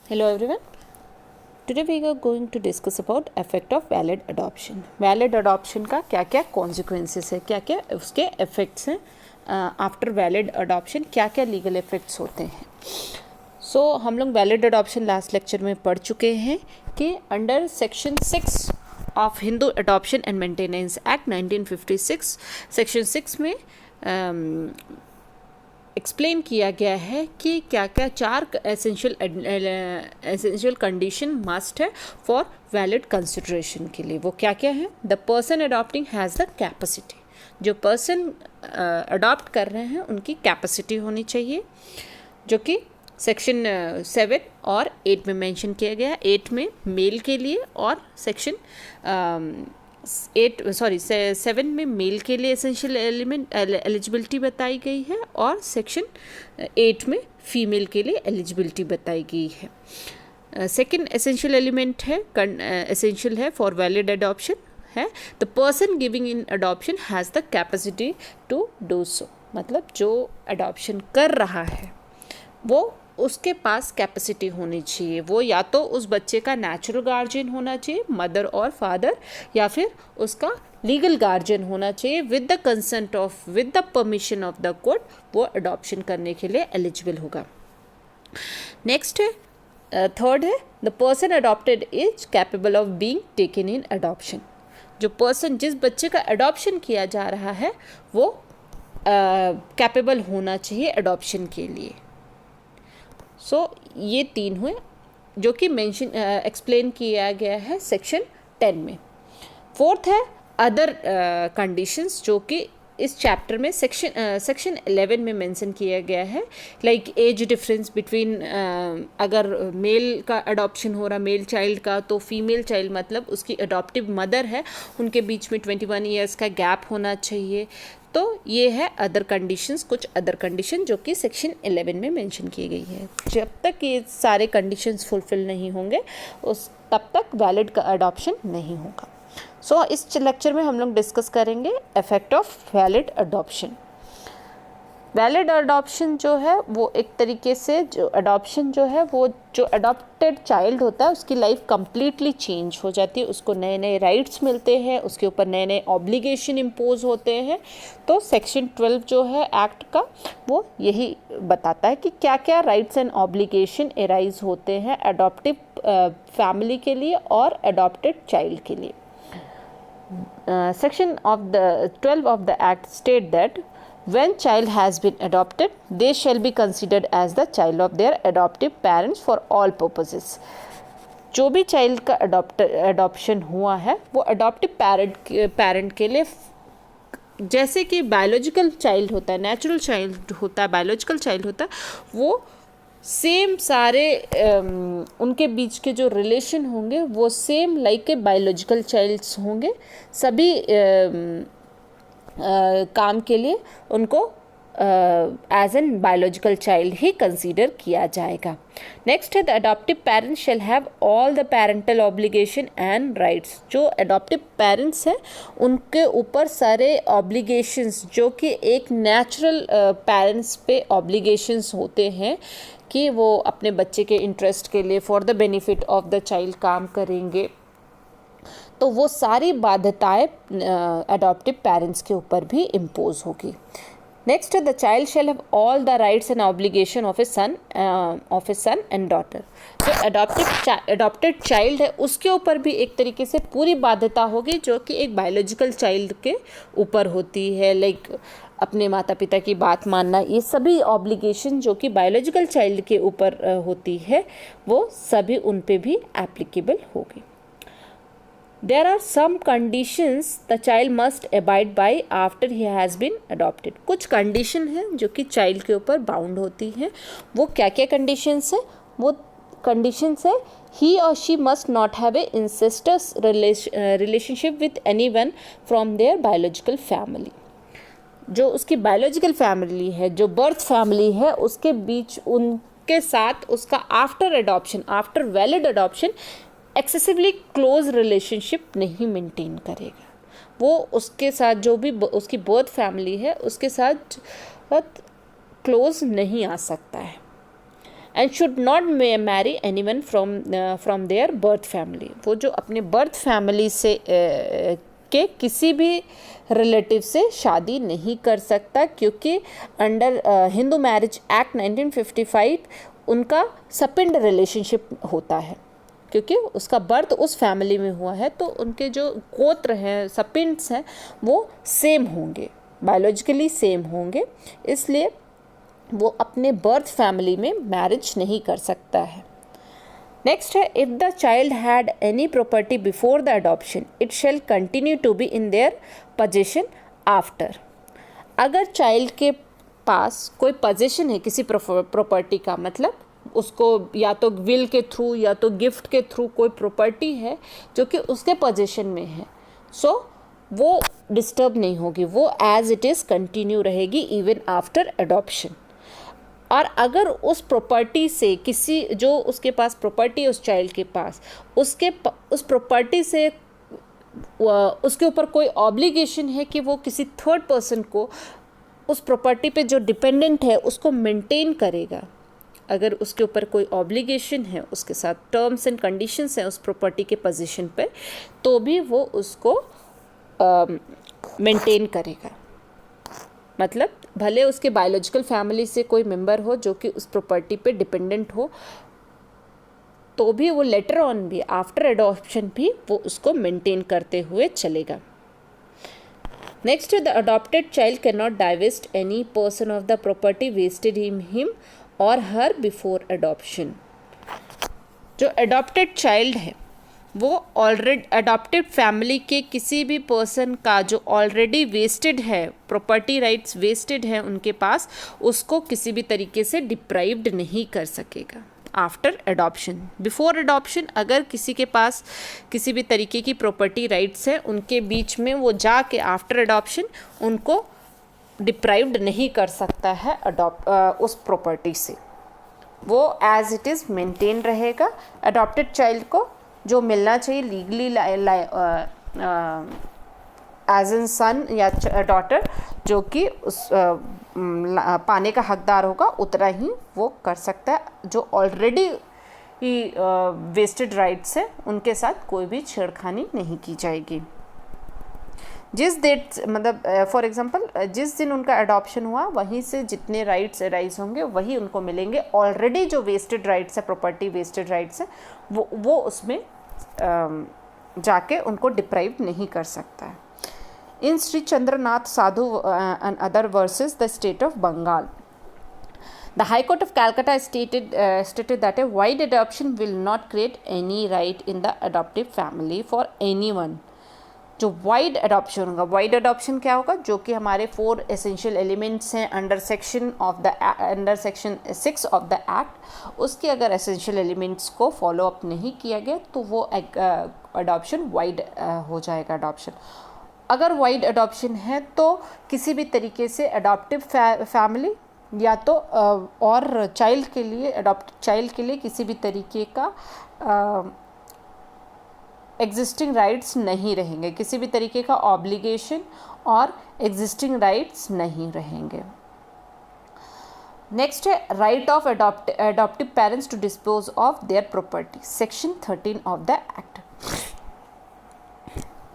Hello everyone. Today we are going to discuss about effect of valid adoption. Valid adoption का क्या क्या consequences है, क्या क्या उसके effects हैं, आफ्टर वैलिड अडॉप्शन क्या क्या लीगल इफेक्ट्स होते हैं. सो हम लोग वैलिड अडॉप्शन लास्ट लेक्चर में पढ़ चुके हैं कि under section 6 of Hindu adoption and maintenance act 1956 section 6 में एक्सप्लेन किया गया है कि क्या क्या 4 एसेंशियल कंडीशन मस्ट है फॉर वैलिड कंसिडरेशन के लिए. वो क्या क्या है? The person adopting has the capacity. जो पर्सन अडॉप्ट कर रहे हैं उनकी कैपेसिटी होनी चाहिए, जो कि सेक्शन 7 और 8 में मेंशन किया गया. 8 में मेल के लिए और सेक्शन 7 में मेल के लिए एसेंशियल एलिमेंट एलिजिबिलिटी बताई गई है और सेक्शन 8 में फीमेल के लिए एलिजिबिलिटी बताई गई है. सेकंड एसेंशियल एलिमेंट है, एसेंशियल है फॉर वैलिड अडॉप्शन है the person giving in adoption has the capacity to do so. मतलब जो अडॉप्शन कर रहा है वो उसके पास कैपेसिटी होनी चाहिए. वो या तो उस बच्चे का नेचुरल गार्जियन होना चाहिए, मदर और फादर, या फिर उसका लीगल गार्जियन होना चाहिए with the consent of with the permission of the court. वो अडॉप्शन करने के लिए एलिजिबल होगा. नेक्स्ट है, थर्ड है the person adopted is capable of being taken in adoption. जो पर्सन, जिस बच्चे का अडॉप्शन किया जा रहा है वो कैपेबल होना चाहिए अडॉप्शन के लिए. सो ये 3 हुए जो कि मेंशन एक्सप्लेन किया गया है सेक्शन 10 में. फोर्थ है अदर कंडीशंस, जो कि इस चैप्टर में सेक्शन 11 में मेंशन किया गया है. लाइक एज डिफरेंस बिटवीन, अगर मेल का अडॉप्शन हो रहा मेल चाइल्ड का, तो फीमेल चाइल्ड मतलब उसकी अडॉप्टिव मदर है, उनके बीच में 21 ईयर्स का गैप होना चाहिए. तो ये है अदर कंडीशंस, कुछ अदर कंडीशन जो कि सेक्शन 11 में मेंशन की गई है. जब तक ये सारे कंडीशंस फुलफिल नहीं होंगे तब तक वैलिड का अडॉप्शन नहीं होगा. सो इस लेक्चर में हम लोग डिस्कस करेंगे effect of valid adoption. Valid adoption जो है वो एक तरीके से जो अडॉप्शन जो है वो जो अडॉप्टेड चाइल्ड होता है उसकी लाइफ कम्प्लीटली चेंज हो जाती है. उसको नए नए राइट्स मिलते हैं, उसके ऊपर नए नए ऑब्लिगेशन इम्पोज होते हैं. तो सेक्शन 12 जो है एक्ट का वो यही बताता है कि क्या क्या राइट्स एंड ऑब्लिगेशन एराइज होते हैं अडॉप्टिव फैमिली के लिए और अडॉप्टेड चाइल्ड के लिए. Section of the 12 of the Act state that when child has been adopted, they shall be considered as the child of their adoptive parents for all purposes. जो भी child का adoption हुआ है वो adoptive parent के लिए, जैसे कि बायोलॉजिकल चाइल्ड होता है, नेचुरल चाइल्ड होता है, बायोलॉजिकल चाइल्ड होता है, वो सेम सारे उनके बीच के जो रिलेशन होंगे वो सेम लाइक के बायोलॉजिकल चाइल्ड्स होंगे. सभी काम के लिए उनको एज एन बायोलॉजिकल चाइल्ड ही कंसीडर किया जाएगा. नेक्स्ट है the adoptive parents shall have all the parental obligation and rights. जो अडॉप्टिव पेरेंट्स हैं उनके ऊपर सारे ऑब्लिगेशंस जो कि एक नेचुरल पेरेंट्स पे ऑब्लिगेशंस होते हैं कि वो अपने बच्चे के इंटरेस्ट के लिए for the benefit of the child काम करेंगे. तो वो सारी बाध्यताएं अडॉप्टिव पेरेंट्स के ऊपर भी इम्पोज होगी. Next the child shall have all the rights and obligation of a son and daughter. जो अडॉप्टेड चाइल्ड है उसके ऊपर भी एक तरीके से पूरी बाध्यता होगी जो कि एक बायोलॉजिकल चाइल्ड के ऊपर होती है. लाइक अपने माता पिता की बात मानना, ये सभी ऑब्लिगेशन जो कि बायोलॉजिकल चाइल्ड के ऊपर होती है वो सभी उन पे भी एप्लीकेबल होगी. There are some conditions the child must abide by after he has been adopted. कुछ कंडीशन हैं जो कि चाइल्ड के ऊपर बाउंड होती हैं. वो क्या क्या कंडीशंस हैं? वो कंडीशंस है he or she must not have a incestuous relationship with anyone from their biological family. जो उसकी बायोलॉजिकल फैमिली है, जो बर्थ फैमिली है, उसके बीच उनके साथ उसका after adoption, after valid adoption excessively close relationship नहीं मेंटेन करेगा. वो उसके साथ जो भी उसकी बर्थ फैमिली है उसके साथ क्लोज नहीं आ सकता है. And should not marry anyone from there birth family. वो जो अपने बर्थ फैमिली से के किसी भी रिलेटिव से शादी नहीं कर सकता, क्योंकि अंडर हिंदू मैरिज एक्ट 1955 उनका सपिंड रिलेशनशिप होता है, क्योंकि उसका बर्थ उस फैमिली में हुआ है, तो उनके जो गोत्र हैं, सपिंड्स हैं, वो सेम होंगे, बायोलॉजिकली सेम होंगे, इसलिए वो अपने बर्थ फैमिली में मैरिज नहीं कर सकता है। नेक्स्ट है, if the child had any property before the adoption it shall continue to be in their position after. अगर चाइल्ड के पास कोई पोजीशन है किसी प्रॉपर्टी का, मतलब उसको या तो विल के थ्रू या तो गिफ्ट के थ्रू कोई प्रॉपर्टी है जो कि उसके पोजीशन में है, सो वो डिस्टर्ब नहीं होगी, वो एज इट इज़ कंटिन्यू रहेगी इवन आफ्टर अडॉप्शन। और अगर उस प्रॉपर्टी से किसी, जो उसके पास प्रॉपर्टी है उस चाइल्ड के पास, उस प्रॉपर्टी से उसके ऊपर कोई ऑब्लिगेशन है कि वो किसी थर्ड पर्सन को उस प्रॉपर्टी पे जो डिपेंडेंट है उसको मेंटेन करेगा, अगर उसके ऊपर कोई ऑब्लिगेशन है, उसके साथ टर्म्स एंड कंडीशंस हैं उस प्रॉपर्टी के पोजीशन पे, तो भी वो उसको मेंटेन करेगा। मतलब भले उसके बायोलॉजिकल फैमिली से कोई मेंबर हो जो कि उस प्रॉपर्टी पे डिपेंडेंट हो, तो भी वो लेटर ऑन भी आफ्टर अडॉप्शन भी वो उसको मेंटेन करते हुए चलेगा। Next, the adopted child can not divest any person of the property vested him और हर बिफोर अडॉप्शन। जो अडॉप्टेड चाइल्ड है वो ऑलरेडी अडॉप्टेड फैमिली के किसी भी पर्सन का जो ऑलरेडी वेस्टेड है, प्रॉपर्टी राइट्स वेस्टेड है उनके पास, उसको किसी भी तरीके से डिप्राइव्ड नहीं कर सकेगा आफ्टर अडॉप्शन। बिफोर अडॉप्शन अगर किसी के पास किसी भी तरीके की प्रॉपर्टी राइट्स है उनके बीच में, वो जाके आफ्टर अडॉप्शन उनको डिप्राइव्ड नहीं कर सकता है उस प्रॉपर्टी से, वो एज इट इज़ मेंटेन रहेगा। अडॉप्टेड चाइल्ड को जो मिलना चाहिए लीगली एज एन सन या डॉटर, जो कि उस पाने का हकदार होगा, उतना ही वो कर सकता है। जो ऑलरेडी वेस्टेड राइट्स है उनके साथ कोई भी छेड़खानी नहीं की जाएगी। जिस डेट, मतलब फॉर एग्जांपल जिस दिन उनका अडॉप्शन हुआ वहीं से जितने राइट्स अराइज होंगे वही उनको मिलेंगे। ऑलरेडी जो वेस्टेड राइट्स है, प्रॉपर्टी वेस्टेड राइट्स है, वो उसमें जाके उनको डिप्राइव नहीं कर सकता है। इन श्री चंद्रनाथ साधु and other versus the state of Bengal, the High Court of Calcutta stated that a wide adoption will not create any right in the adoptive family for anyone। जो वाइड अडॉप्शन होगा, wide adoption क्या होगा, जो कि हमारे 4 essential elements हैं under section 6 of the act, उसके अगर एसेंशियल एलिमेंट्स को फॉलो अप नहीं किया गया तो वो अडॉप्शन वाइड हो जाएगा अडॉप्शन। अगर वाइड अडॉप्शन है तो किसी भी तरीके से अडॉप्टिव फैमिली या तो और चाइल्ड के लिए, अडॉप्टेड चाइल्ड के लिए किसी भी तरीके का एग्जिस्टिंग राइट्स नहीं रहेंगे, किसी भी तरीके का ऑब्लिगेशन और एग्जिस्टिंग राइट्स नहीं रहेंगे। नेक्स्ट है right of adoptive parents to dispose of their property, section 13 of the act.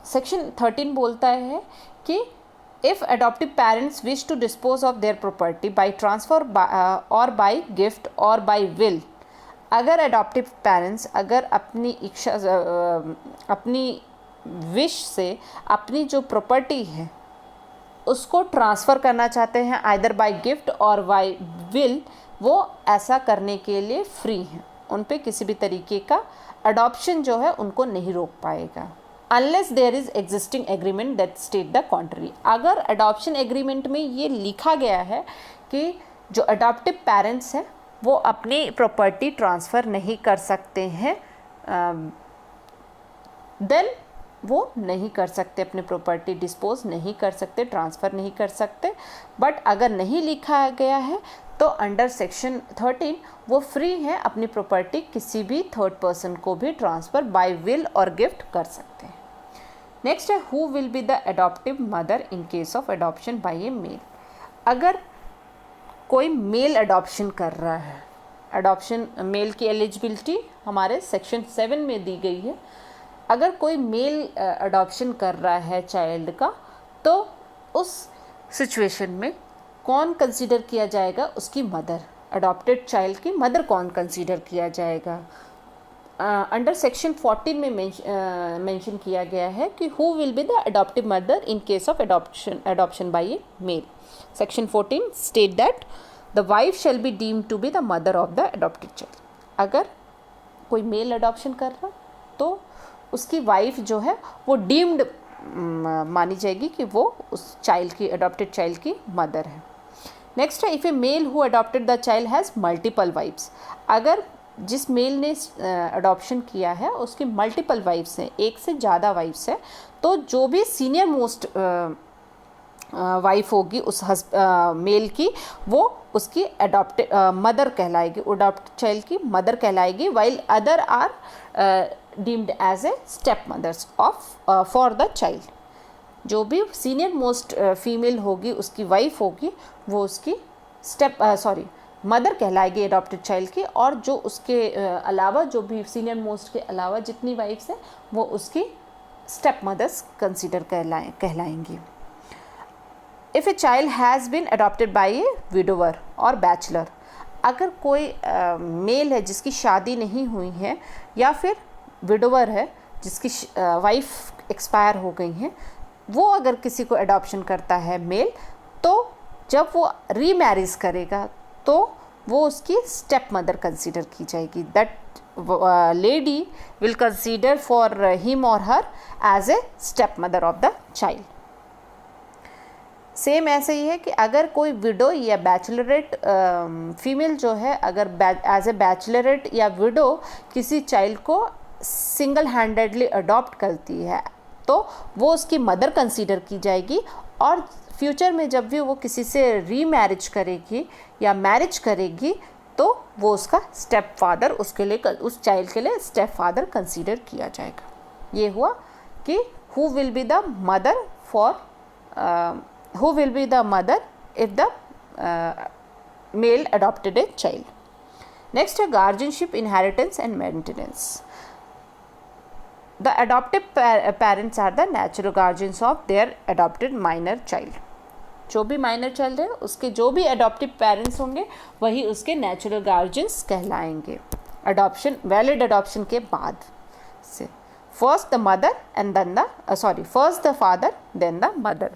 Section 13 बोलता है कि if adoptive parents wish to dispose of their property by transfer और बाय गिफ्ट और by will, अगर adoptive parents अगर अपनी इच्छा, अपनी विश से अपनी जो प्रॉपर्टी है उसको ट्रांसफ़र करना चाहते हैं आइदर बाय गिफ्ट और बाय विल, वो ऐसा करने के लिए फ्री हैं, उन पे किसी भी तरीके का अडॉप्शन जो है उनको नहीं रोक पाएगा, unless there is existing agreement that state the contrary. अगर अडॉप्शन एग्रीमेंट में ये लिखा गया है कि जो अडॉप्टिव पेरेंट्स हैं वो अपनी प्रॉपर्टी ट्रांसफ़र नहीं कर सकते हैं, देन वो नहीं कर सकते, अपनी प्रॉपर्टी डिस्पोज नहीं कर सकते, ट्रांसफ़र नहीं कर सकते। बट अगर नहीं लिखा गया है तो अंडर सेक्शन 13 वो फ्री हैं, अपनी प्रॉपर्टी किसी भी थर्ड पर्सन को भी ट्रांसफ़र बाय विल और गिफ्ट कर सकते हैं। नेक्स्ट है who will be the adoptive mother in case of adoption by a male. अगर कोई मेल अडॉप्शन कर रहा है अडॉप्शन मेल की एलिजिबिलिटी हमारे सेक्शन 7 में दी गई है। अगर कोई मेल अडॉप्शन कर रहा है चाइल्ड का, तो उस सिचुएशन में कौन कंसीडर किया जाएगा? उसकी मदर। अडॉप्टेड चाइल्ड की मदर कौन कंसीडर किया जाएगा? अंडर सेक्शन 14 में मेंशन किया गया है कि who will be the adoptive mother in case of adoption by a male. Section 14 state that the wife shall be deemed to be the mother of the adopted child. अगर कोई male adoption कर रहा तो उसकी wife जो है वो deemed मानी जाएगी कि वो उस चाइल्ड की, अडॉप्टेड चाइल्ड की मदर है। नेक्स्ट है, if a male who adopted the child has multiple wifes. अगर जिस मेल ने अडॉप्शन किया है उसकी मल्टीपल वाइफ्स हैं, एक से ज़्यादा वाइफ्स हैं, तो जो भी सीनियर मोस्ट वाइफ होगी उस मेल की, वो उसकी अडॉप्टेड मदर कहलाएगी, अडॉप्टेड चाइल्ड की मदर कहलाएगी, while other are deemed as a step mothers of for the child. जो भी सीनियर मोस्ट फीमेल होगी, उसकी वाइफ होगी, वो उसकी मदर कहलाएगी अडॉप्टेड चाइल्ड की, और जो उसके अलावा, जो भी सीनियर मोस्ट के अलावा जितनी वाइफ्स हैं, वो उसकी स्टेप मदर्स कंसिडर कहलाएंगी। If a child has been adopted by a widower और बैचलर। अगर कोई मेल है जिसकी शादी नहीं हुई है, या फिर विडोवर है जिसकी वाइफ एक्सपायर हो गई हैं, वो अगर किसी को अडॉप्शन करता है मेल, तो जब वो रीमैरिज करेगा तो वो उसकी स्टेप मदर कंसीडर की जाएगी। That lady will consider for him और her as a step mother of the child. Same ऐसे ही है कि अगर कोई विडो या बैचलरेट फीमेल जो है, अगर एज ए बैचलरेट या विडो किसी चाइल्ड को सिंगल हैंडेडली अडॉप्ट करती है, तो वो उसकी मदर कंसीडर की जाएगी, और फ्यूचर में जब भी वो किसी से रीमैरिज करेगी या मैरिज करेगी, तो वो उसका स्टेप फादर, उसके लिए, उस चाइल्ड के लिए स्टेप फादर कंसीडर किया जाएगा। ये हुआ कि who will be the mother for who will be the mother if the male adopted a child. Next है guardianship, inheritance and maintenance. The adoptive parents are the natural guardians of their adopted minor child. जो भी minor child है उसके जो भी adoptive parents होंगे वही उसके नेचुरल गार्जियंस कहलाएंगे अडॉप्शन, वैलिड अडॉप्शन के बाद से। First the mother and then first the father then the mother.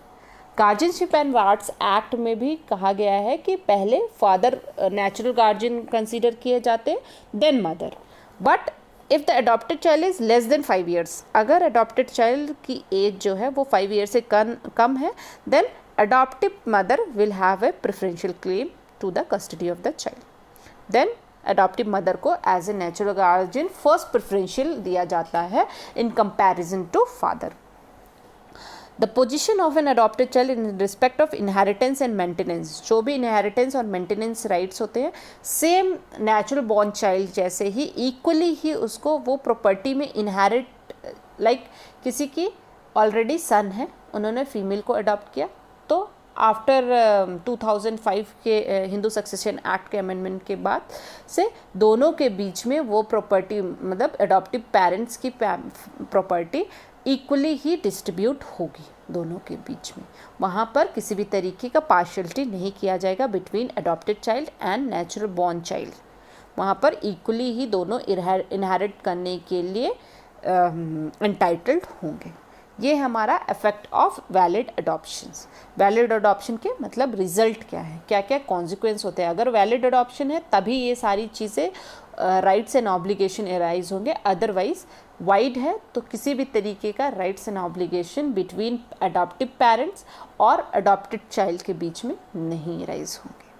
Guardianship and wards act में भी कहा गया है कि पहले फादर नेचुरल गार्जियन कंसीडर किए जाते, then mother. But if the adopted child is less than 5 years, अगर अडॉप्टेड चाइल्ड की एज जो है वो 5 years से कम है, then adoptive mother will have a preferential claim to the custody of the child. Then adoptive mother को as a natural guardian first preferential दिया जाता है in comparison to father. The position of an adopted child in respect of inheritance and maintenance. जो भी inheritance और maintenance rights होते हैं, same natural born child जैसे ही इक्वली ही उसको वो प्रॉपर्टी में इनहेरिट, लाइक किसी की ऑलरेडी सन है, उन्होंने फीमेल को अडॉप्ट किया, तो आफ्टर 2005 के हिंदू सक्सेशन एक्ट के अमेंडमेंट के बाद से दोनों के बीच में वो प्रॉपर्टी, मतलब अडॉप्टिव पेरेंट्स की प्रॉपर्टी इक्वली ही डिस्ट्रीब्यूट होगी दोनों के बीच में। वहाँ पर किसी भी तरीके का पार्शियलिटी नहीं किया जाएगा between adopted child and natural born child. वहाँ पर इक्वली ही दोनों इनहेरिट करने के लिए एंटाइटल्ड होंगे। ये हमारा effect of valid adoptions. Valid adoption के मतलब रिजल्ट क्या है, क्या क्या कॉन्सिक्वेंस होते हैं। अगर वैलिड अडॉप्शन है तभी ये सारी चीज़ें राइट्स एंड ऑब्लिगेशन एराइज होंगे, अदरवाइज वाइड है तो किसी भी तरीके का rights and obligation between adoptive parents और अडॉप्टेड चाइल्ड के बीच में नहीं एराइज होंगे।